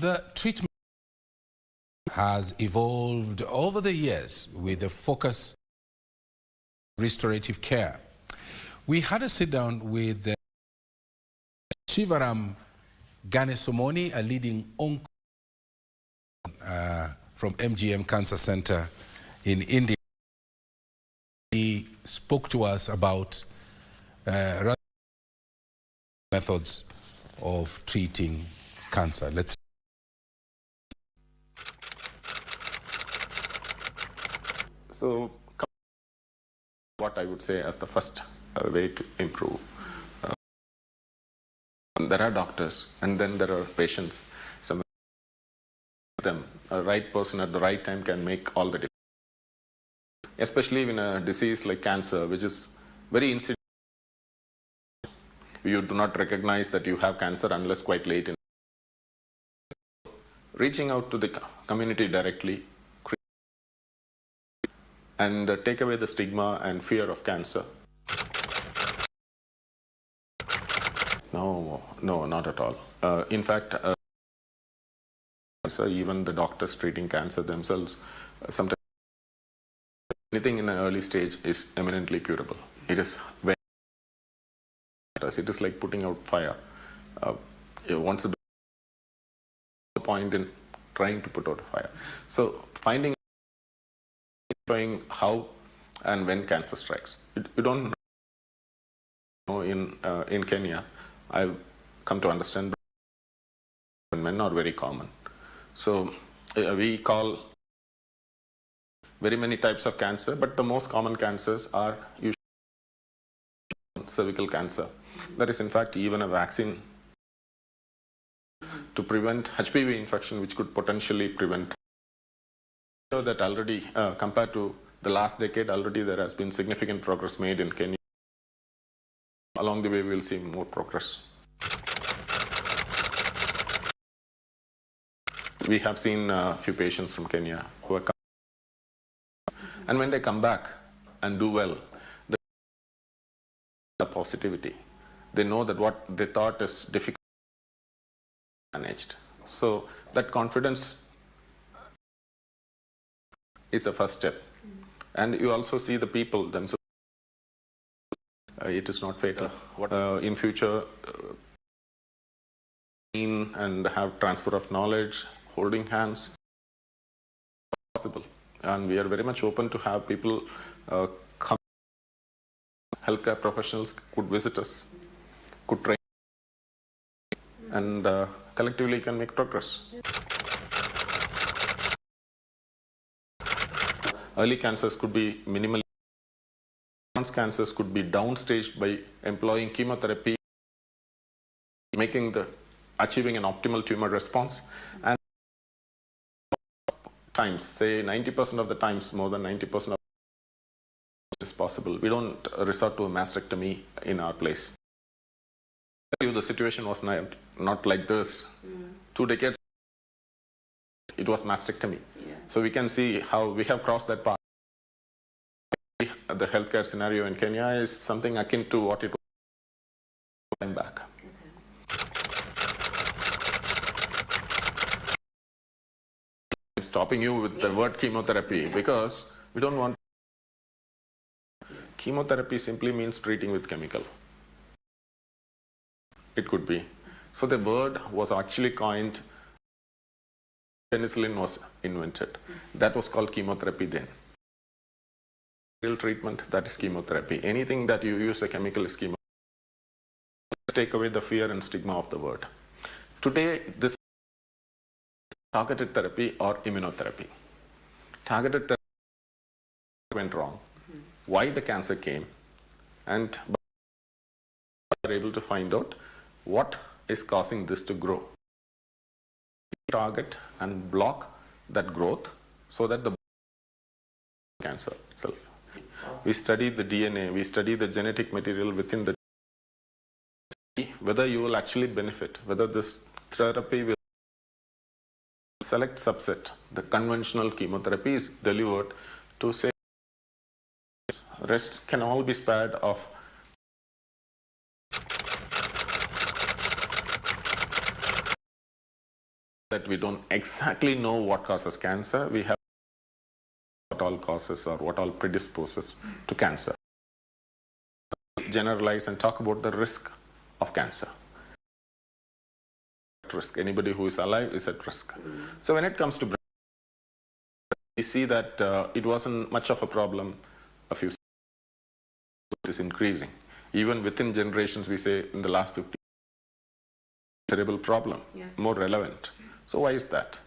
The treatment has evolved over the years with a focus on restorative care. We had a sit down with Shivaram Ganesomoni, a leading oncologist from MGM Cancer Center in India. He spoke to us about methods of treating cancer. Let's. So, what I would say as the first way to improve. There are doctors and then there are patients. Some of them, a right person at the right time can make all the difference. Especially in a disease like cancer, which is very insidious. You do not recognize that you have cancer unless quite late in. Reaching out to the community directly and take away the stigma and fear of cancer. No, not at all. In fact, even the doctors treating cancer themselves, sometimes anything in an early stage is eminently curable. It is very, it is like putting out fire. Once the point in trying to put out a fire. So finding how and when cancer strikes. You don't know in Kenya. I've come to understand men are very common. So we call very many types of cancer, but the most common cancers are usually cervical cancer. There is in fact even a vaccine to prevent HPV infection, which could potentially prevent. So that already compared to the last decade, already there has been significant progress made in Kenya. Along the way, we will see more progress. We have seen a few patients from Kenya who are coming, and when they come back and do well, the positivity, they know that what they thought is difficult is managed. So that confidence is the first step. And you also see the people themselves. It is not fatal. In future, and have transfer of knowledge, holding hands, possible. And we are very much open to have people come. Healthcare professionals could visit us, could train, and collectively can make progress. Early cancers could be minimally. Advanced cancers could be downstaged by employing chemotherapy, achieving an optimal tumor response, and times, say 90% of the times, more than 90% of is possible. We don't resort to a mastectomy in our place. The situation was not like this. 2 decades, it was mastectomy. Yeah. So we can see how we have crossed that path. The healthcare scenario in Kenya is something akin to what it was back. I'm stopping you with the word chemotherapy because we don't want. Chemotherapy simply means treating with chemical. It could be. So the word was actually coined. Penicillin was invented. That was called chemotherapy then. Real treatment, that is chemotherapy. Anything that you use a chemical is chemotherapy. Let's take away the fear and stigma of the word. Today, this targeted therapy or immunotherapy. Targeted therapy went wrong. Why the cancer came, and we are able to find out what is causing this to grow. Target and block that growth so that the cancer itself. We study the DNA, we study the genetic material within the whether you will actually benefit, whether this therapy will select subset. The conventional chemotherapy is delivered to say rest can all be spared of that we don't exactly know what causes cancer. We have what all causes or what all predisposes to cancer. Generalize and talk about the risk of cancer. Risk. Anybody who is alive is at risk. So when it comes to breast, we see that it wasn't much of a problem a few years ago. It is increasing. Even within generations, we say in the last 50 years, terrible problem, more relevant. So why is that?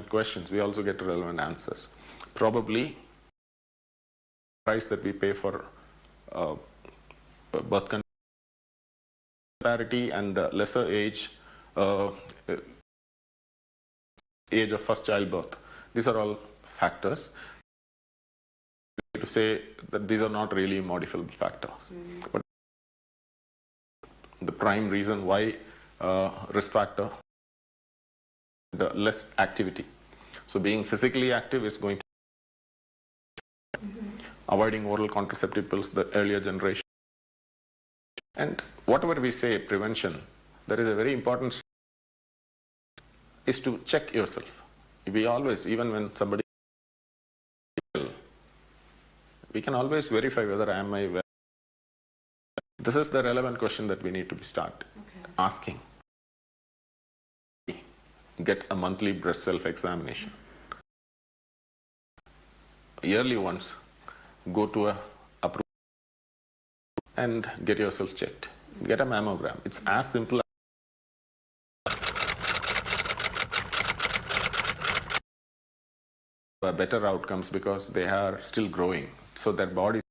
Questions, we also get relevant answers. Probably price that we pay for birth control parity and lesser age of first childbirth. These are all factors. To say that these are not really modifiable factors. But the prime reason why risk factor, the less activity. So being physically active is going to avoiding oral contraceptive pills, the earlier generation. And whatever we say, prevention, there is a very important is to check yourself. We always, even when somebody, we can always verify whether am I well. This is the relevant question that we need to start asking. Get a monthly breast self-examination. Yearly ones, go to a and get yourself checked. Get a mammogram. It's as simple as better outcomes because they are still growing. So their bodies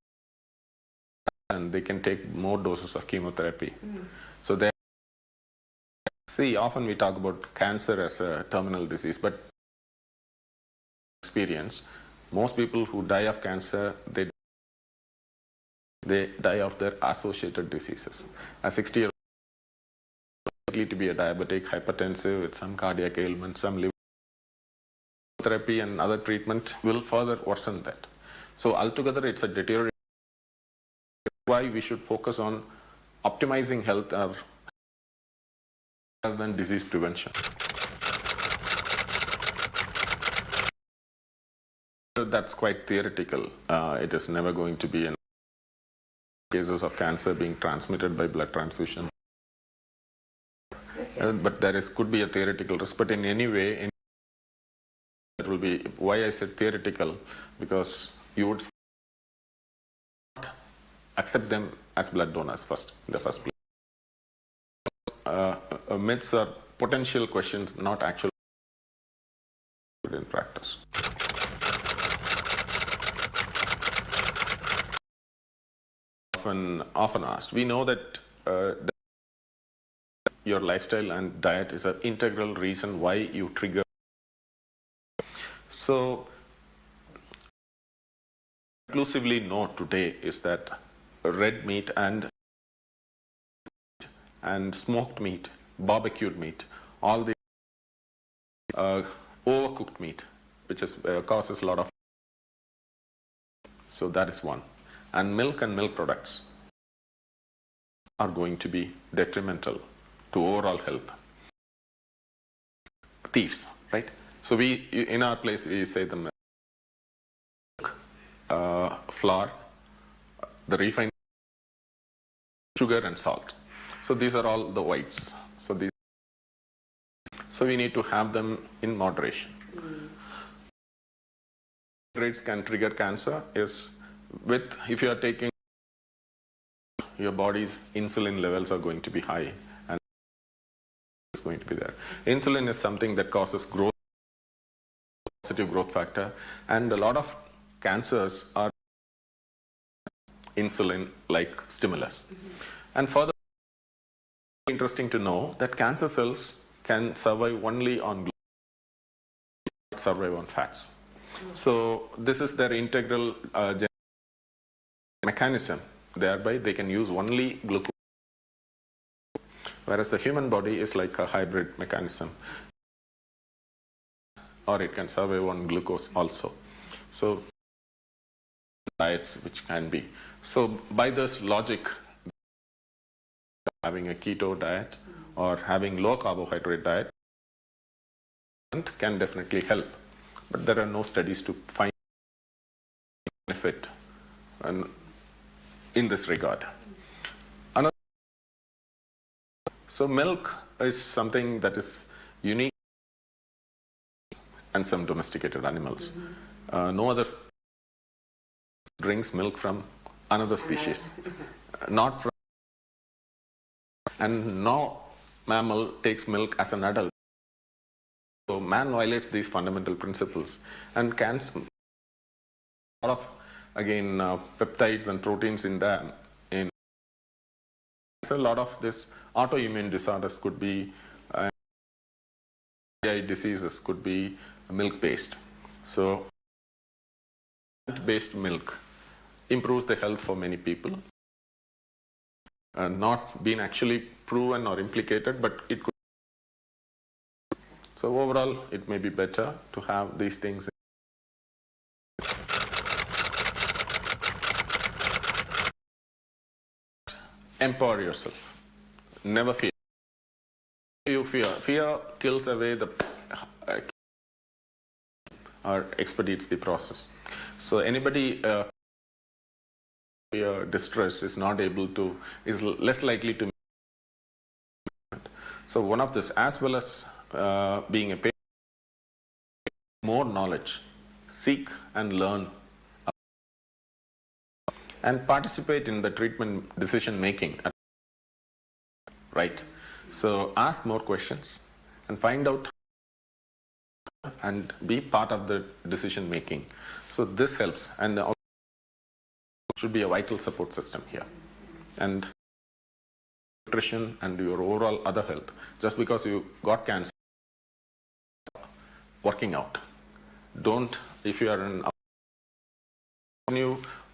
and they can take more doses of chemotherapy. So they see, often we talk about cancer as a terminal disease, but experience, most people who die of cancer, they die of their associated diseases. A 60-year-old likely to be a diabetic, hypertensive with some cardiac ailment, some liver therapy and other treatment will further worsen that. So altogether it's a deterioration. Why we should focus on optimizing health rather than disease prevention. That's quite theoretical. It is never going to be in cases of cancer being transmitted by blood transfusion. But there could be a theoretical risk. But in any way, it will be, why I said theoretical, because you would accept them as blood donors first, in the first place. Myths are potential questions, not actual in practice. Often asked. We know that your lifestyle and diet is an integral reason why you trigger. So, conclusively know today is that red meat and smoked meat, barbecued meat, all the overcooked meat, which is causes a lot of. So that is one. And milk products are going to be detrimental to overall health. Thieves, right? So we, in our place, we say the milk, flour, the refined sugar and salt. So these are all the whites. So we need to have them in moderation. Rates can trigger cancer is if you are taking your body's insulin levels are going to be high and it's going to be there. Insulin is something that causes growth, positive growth factor, and a lot of cancers are insulin like stimulus. And further, interesting to know that cancer cells can survive only on glucose, survive on fats. So this is their integral mechanism. Thereby they can use only glucose. Whereas the human body is like a hybrid mechanism. Or it can survive on glucose also. So diets which can be. So by this logic, having a keto diet or having low carbohydrate diet can definitely help, but there are no studies to find benefit in this regard. So milk is something that is unique and some domesticated animals. No other drinks milk from another species, not from, and no mammal takes milk as an adult. So man violates these fundamental principles and can a lot of, again, peptides and proteins in them. A lot of this autoimmune disorders could be diseases could be milk-based. So plant-based milk improves the health for many people. Not been actually proven or implicated, but it could. So overall, it may be better to have these things. Empower yourself. Never fear. You fear. Fear kills away the or expedites the process. So anybody distress is not able to, is less likely to. So one of this, as well as being a patient, more knowledge, seek and learn, and participate in the treatment decision making. Right. So ask more questions and find out and be part of the decision making. So this helps, and also should be a vital support system here. And nutrition and your overall other health. Just because you got cancer, working out. Don't, if you are in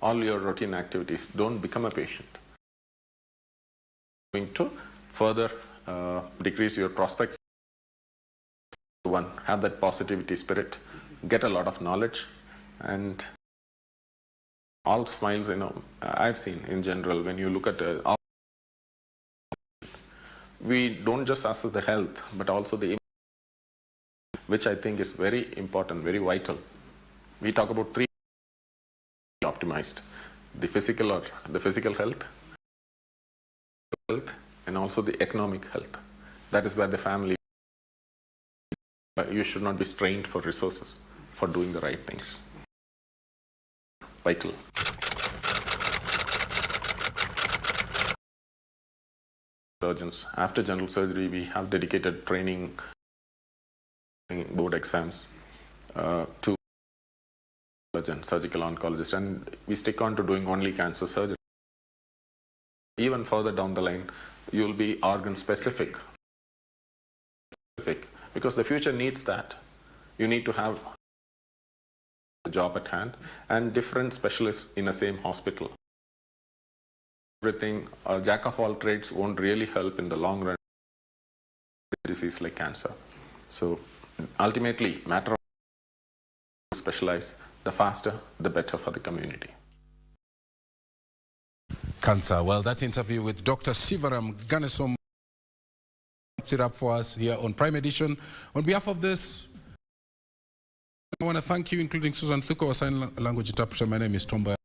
all your routine activities, don't become a patient. Going to further decrease your prospects. One, have that positivity spirit, get a lot of knowledge, and all smiles, I've seen in general, when you look at we don't just assess the health, but also the, which I think is very important, very vital. We talk about three optimized: the physical health, and also the economic health. That is where the family, you should not be strained for resources for doing the right things. Vital. Surgeons, after general surgery, we have dedicated training, board exams to surgical oncologist, and we stick on to doing only cancer surgery. Even further down the line, you will be organ specific, because the future needs that. You need to have a job at hand and different specialists in the same hospital. Everything, a jack of all trades won't really help in the long run. Disease like cancer. So ultimately, matter of specialize, the faster, the better for the community. Cancer. Well, that interview with Dr. Shivaram Ganesom wraps it up for us here on Prime Edition. On behalf of this, I want to thank you, including Susan Thuko, our sign language interpreter. My name is Tomba.